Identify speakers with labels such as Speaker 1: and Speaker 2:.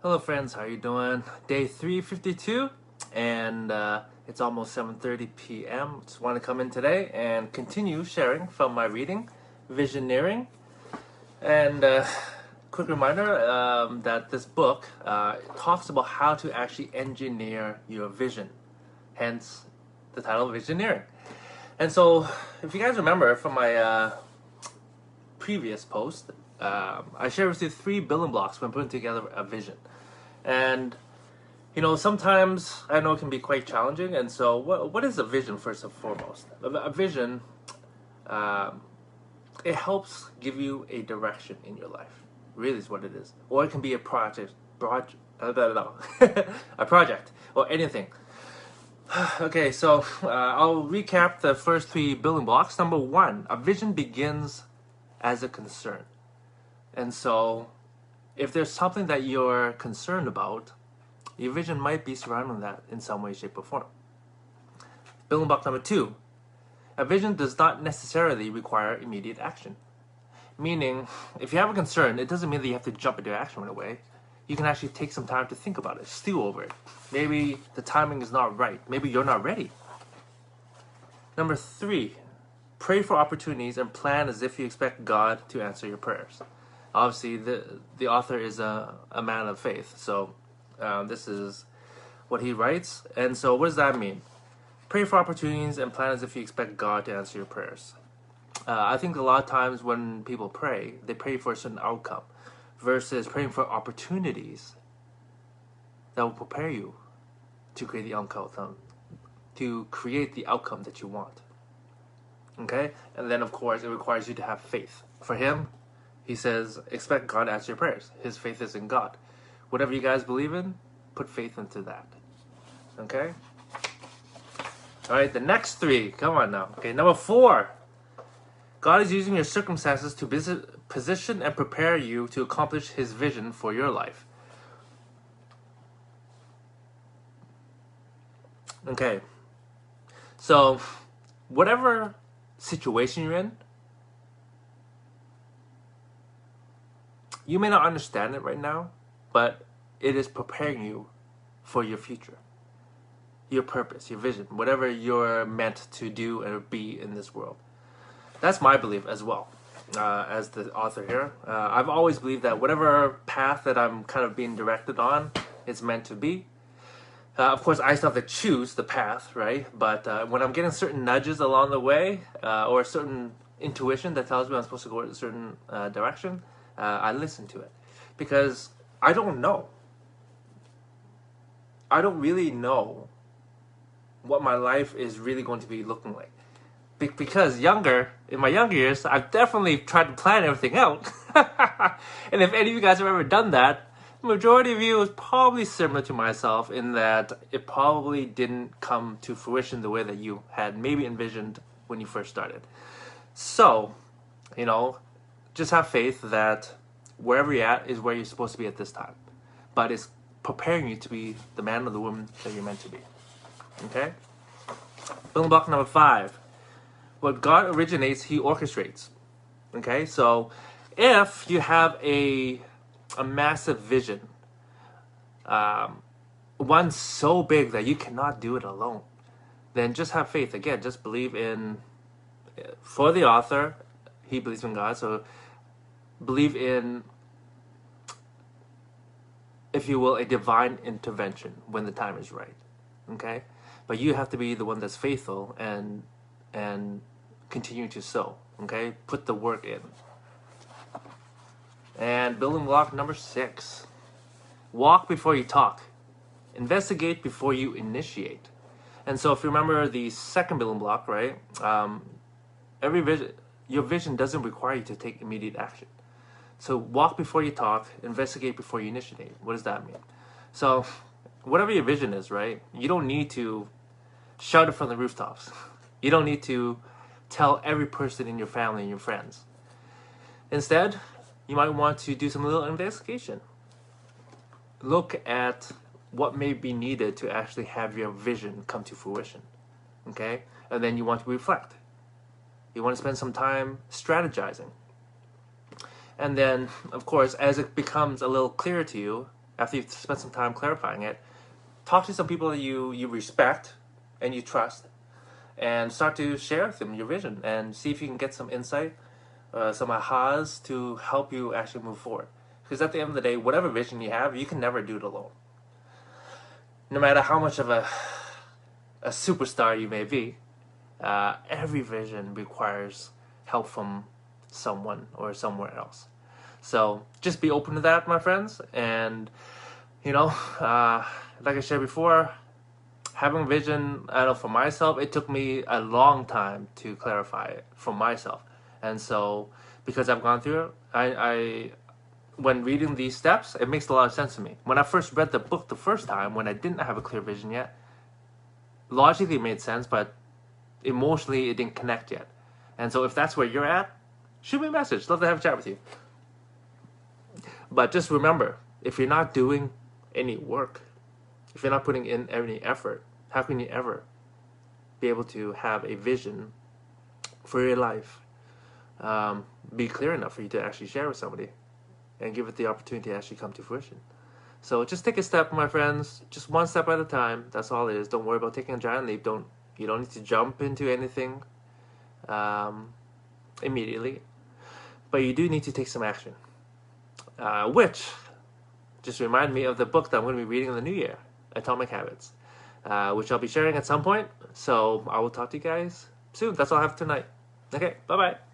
Speaker 1: Hello friends, how you doing? Day 352 and it's almost 7:30 p.m. Just want to come in today and continue sharing from my reading, Visioneering. And quick reminder that this book talks about how to actually engineer your vision, hence the title Visioneering. And so, if you guys remember from my previous post, I shared with you 3 building blocks when putting together a vision. And sometimes I know it can be quite challenging. And so, what is a vision first and foremost? A vision, it helps give you a direction in your life. Really, is what it is. Or it can be a project, a project, or anything. Okay, so I'll recap the first 3 building blocks. Number 1, a vision begins as a concern. And so, if there's something that you're concerned about, your vision might be surrounding that in some way, shape, or form. Building block number 2, a vision does not necessarily require immediate action. Meaning, if you have a concern, it doesn't mean that you have to jump into action right away. You can actually take some time to think about it, stew over it. Maybe the timing is not right. Maybe you're not ready. Number 3, pray for opportunities and plan as if you expect God to answer your prayers. Obviously, the author is a man of faith, so this is what he writes. And so what does that mean? Pray for opportunities and plan as if you expect God to answer your prayers. I think a lot of times when people pray, they pray for a certain outcome versus praying for opportunities that will prepare you to create the outcome, that you want. Okay? And then, of course, it requires you to have faith. For him, he says, expect God to answer your prayers. His faith is in God. Whatever you guys believe in, put faith into that. Okay? All right, the next 3. Come on now. Okay, number 4. God is using your circumstances to position and prepare you to accomplish His vision for your life. Okay. So, whatever situation you're in, you may not understand it right now, but it is preparing you for your future, your purpose, your vision, whatever you're meant to do or be in this world. That's my belief as well, as the author here. I've always believed that whatever path that I'm kind of being directed on, it's meant to be. Of course, I still have to choose the path, right? But when I'm getting certain nudges along the way, or a certain intuition that tells me I'm supposed to go in a certain direction, I listen to it. Because I don't know. I don't really know what my life is really going to be looking like. Because in my younger years, I've definitely tried to plan everything out. And if any of you guys have ever done that, the majority of you is probably similar to myself in that it probably didn't come to fruition the way that you had maybe envisioned when you first started. So, just have faith that wherever you're at is where you're supposed to be at this time. But it's preparing you to be the man or the woman that you're meant to be. Okay? Building block number 5. What God originates, He orchestrates. Okay? So, if you have a massive vision, one so big that you cannot do it alone, then just have faith. Again, just believe in, for the author, he believes in God, so believe in, if you will, a divine intervention when the time is right. Okay? But you have to be the one that's faithful and continue to sow. Okay? Put the work in. And building block number 6. Walk before you talk. Investigate before you initiate. And so if you remember the second building block, right? Your vision doesn't require you to take immediate action. So walk before you talk, investigate before you initiate. What does that mean? So whatever your vision is, right? You don't need to shout it from the rooftops. You don't need to tell every person in your family and your friends. Instead, you might want to do some little investigation. Look at what may be needed to actually have your vision come to fruition. Okay? And then you want to reflect. You want to spend some time strategizing. And then, of course, as it becomes a little clearer to you, after you've spent some time clarifying it, talk to some people that you respect and you trust, and start to share with them your vision and see if you can get some insight, some ahas to help you actually move forward. Because at the end of the day, whatever vision you have, you can never do it alone. No matter how much of a superstar you may be, every vision requires help from someone or somewhere else. So just be open to that, my friends. And like I shared before, having a vision, I know for myself, it took me a long time to clarify it for myself. And so because I've gone through it, I when reading these steps, it makes a lot of sense to me. When I first read the book the first time, when I didn't have a clear vision yet, logically it made sense, but emotionally it didn't connect yet. And so if that's where you're at, shoot me a message. Love to have a chat with you. But just remember, if you're not doing any work, if you're not putting in any effort, how can you ever be able to have a vision for your life be clear enough for you to actually share with somebody and give it the opportunity to actually come to fruition? So just take a step, my friends, just one step at a time. That's all it is. Don't worry about taking a giant leap. You don't need to jump into anything immediately, but you do need to take some action, which just remind me of the book that I'm going to be reading in the new year, Atomic Habits, which I'll be sharing at some point. So I will talk to you guys soon. That's all I have tonight. Okay, bye-bye.